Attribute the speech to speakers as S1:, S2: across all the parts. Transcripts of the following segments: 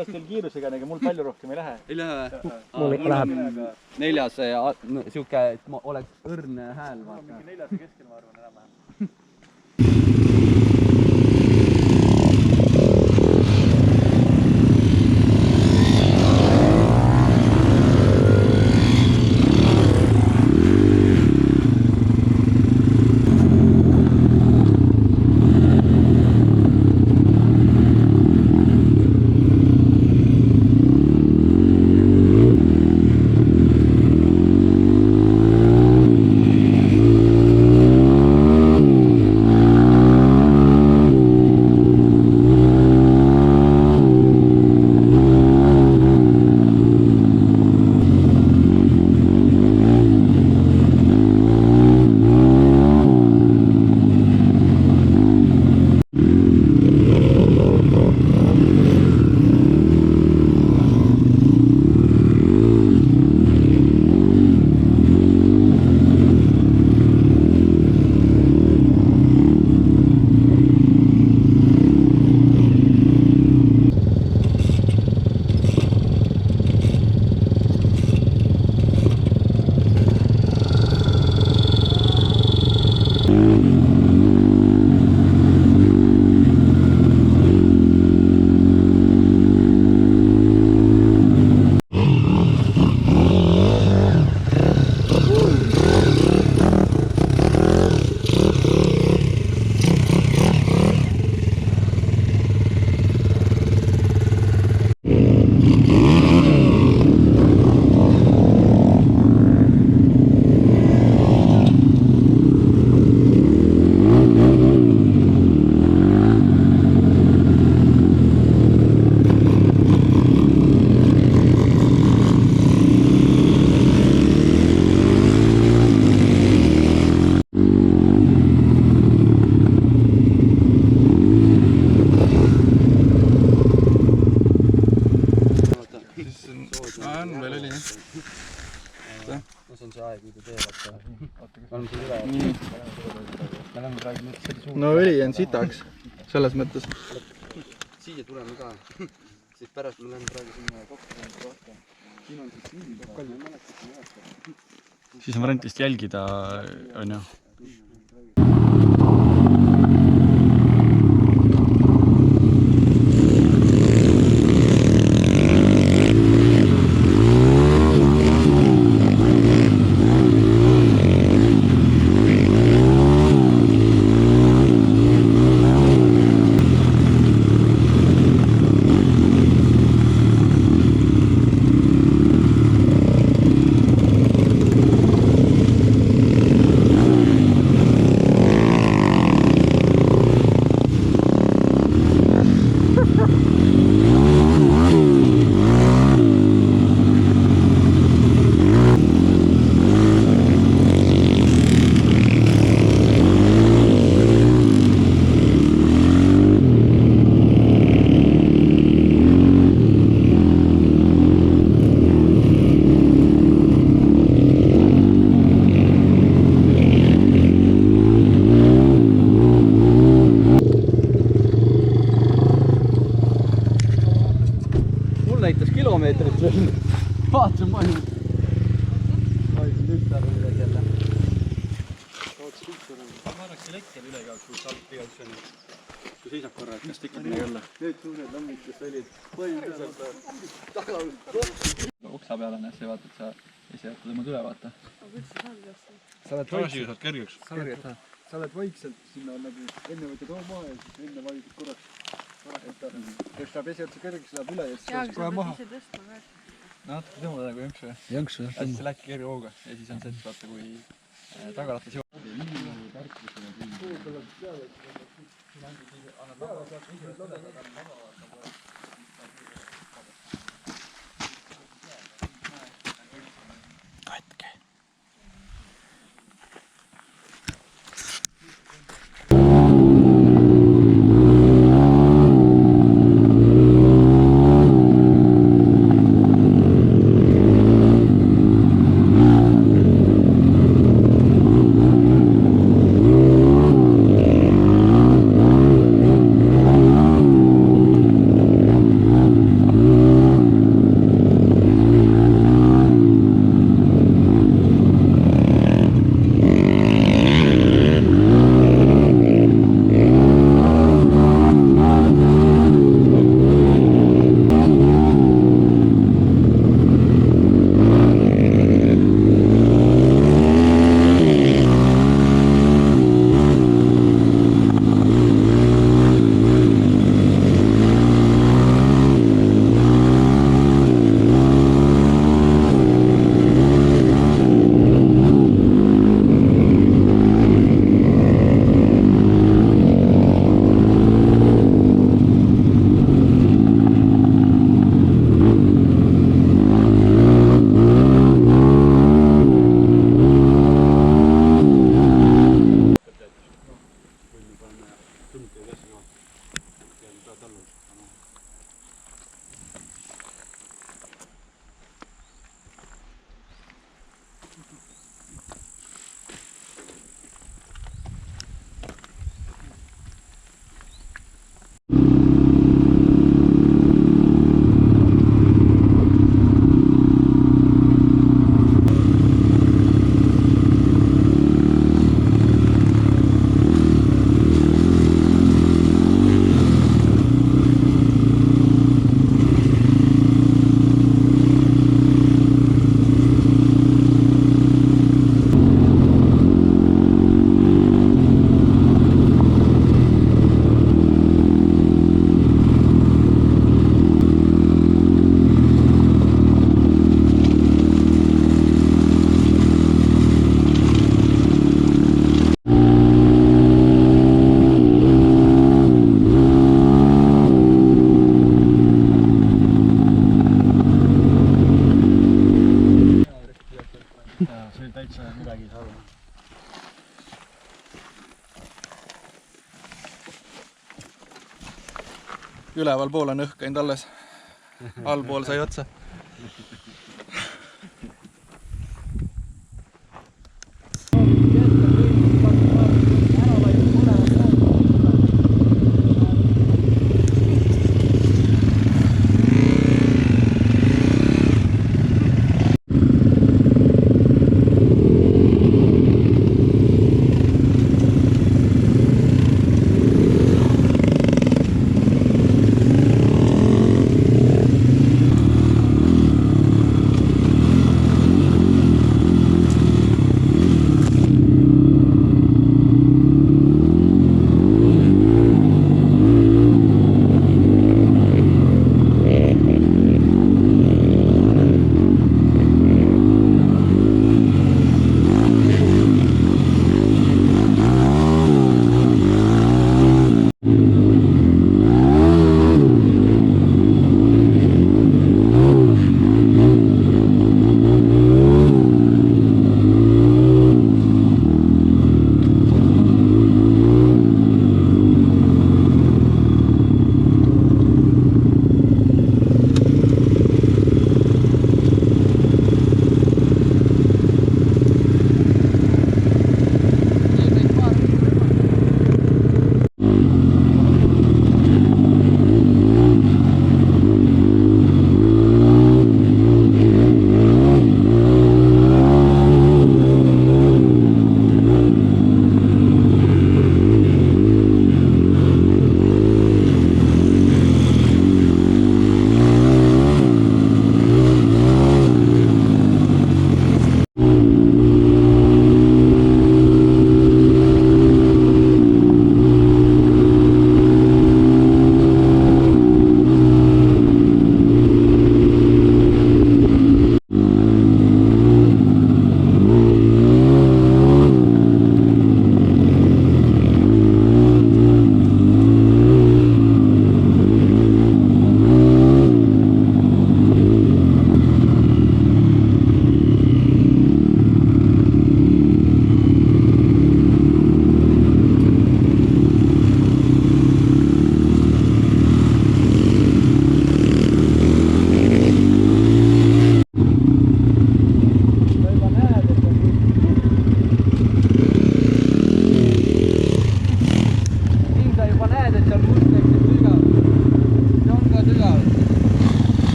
S1: kuidas teil kiirusega, ega mul palju rohkem ei lähe.
S2: Ei lähe?
S3: Mul ikka läheb.
S2: 4. siuke, et ma oleks õrn hääl.
S1: Mingi 4. keskel ma arvan enam-vähem. No õli on sitaks, selles mõttes.
S2: Siia tuleme ka, siis pärast me läheme praegu sinna kokku. Siin on siis
S4: siis on variant vist jälgida, on ju.
S2: Vaata palju. Vaidsin tüktar üle jälle.
S1: Ma annaks elekter üle igalt kui saab igalt see. Kui seisab korra, et kas tekib midagi olla. Need suured lammikas olid. Oksa peale näes ja vaata, et sa ise jätad oma tule vaata. Sa oled vaikselt kergeks. Sa oled vaikselt sinna nagu enne võtad oma ja siis enne vajutad korraks. Kes saab esialtse kergeks, läheb üle ja siis saab kohe maha. Natuke tõmmada nagu jõnksu. Jõnksu, jah. Hästi lähebki kerge hooga ja siis on see, et vaata kui tagaratas jõuab. Katke. üleval pool on õhk käinud alles. Allpool sai otsa.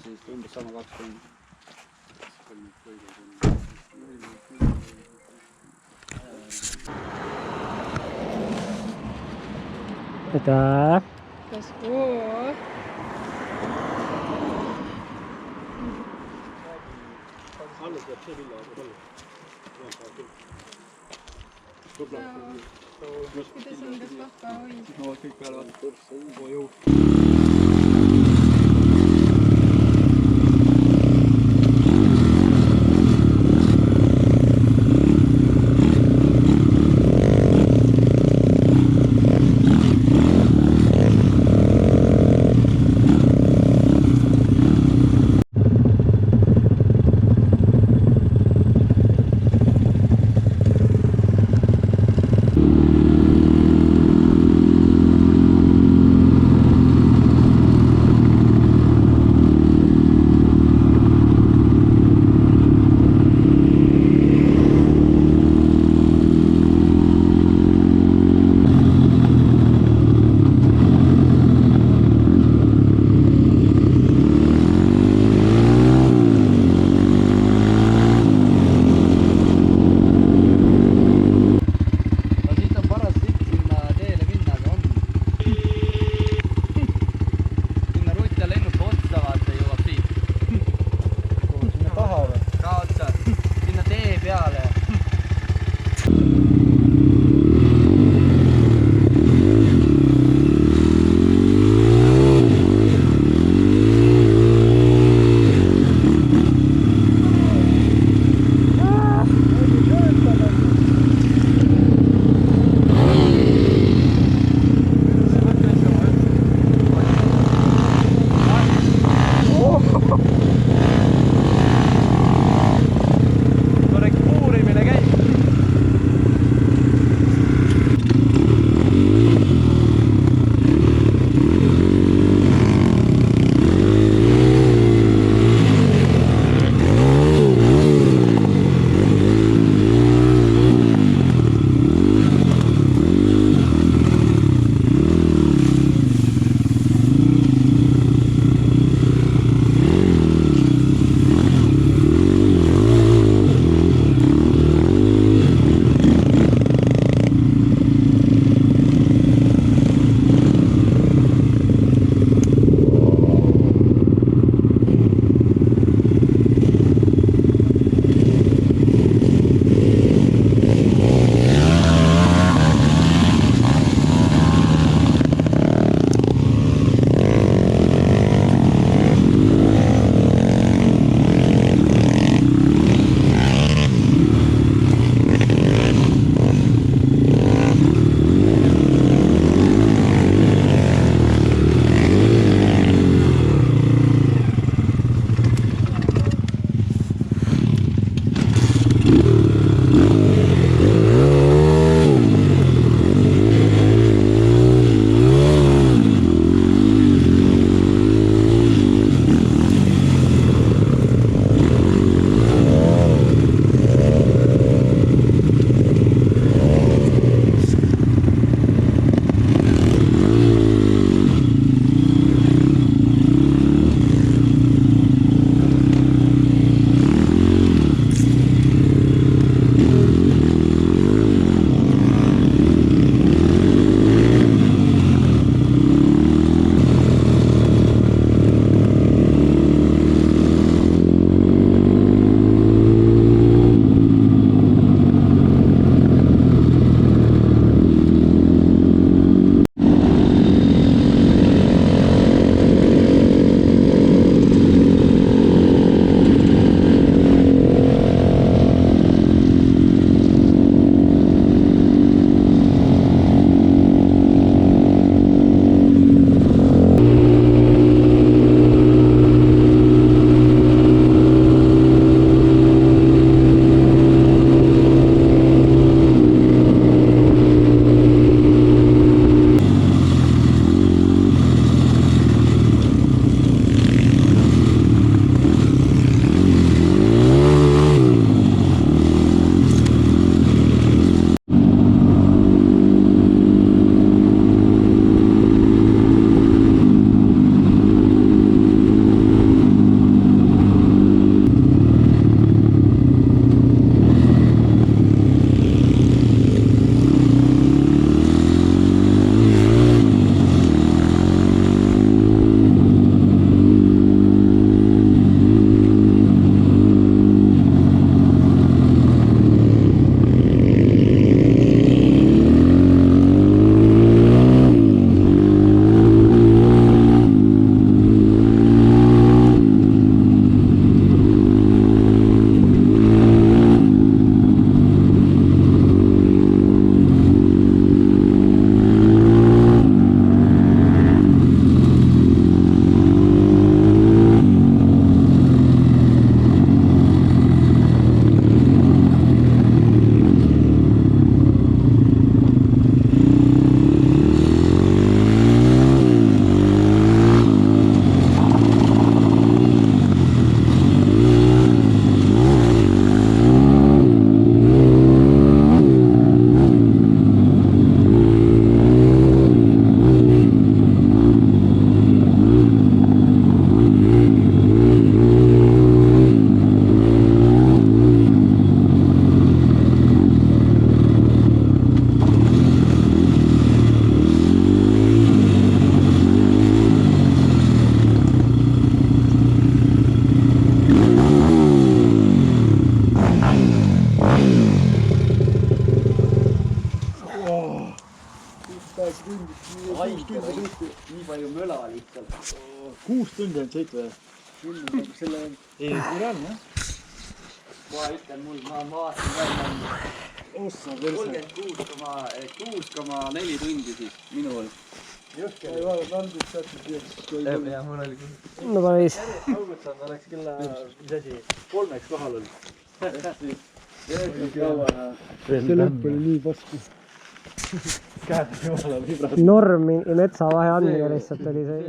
S2: siis umbes sama 20.
S3: aitäh!
S2: Alles jääb see villa, aga palju?
S5: kuidas on, kas vahva hoid?
S1: No kõik peale vaata. Oo jõu. 6 tundi ainult sõitu või? Selle... Ei reaalne, jah?
S2: Ma ütlen mul, ma vaatan välja 36,4 tundi siis minul.
S1: Jõhke, ei vaadanud andis täpselt viieks.
S2: Ja mul oli küll.
S3: no päris.
S2: Augustsand oleks kella, mis asi, 3 kohal olnud.
S1: See lõpp oli nii pasku.
S3: Normi metsa vahe andmine lihtsalt oli see.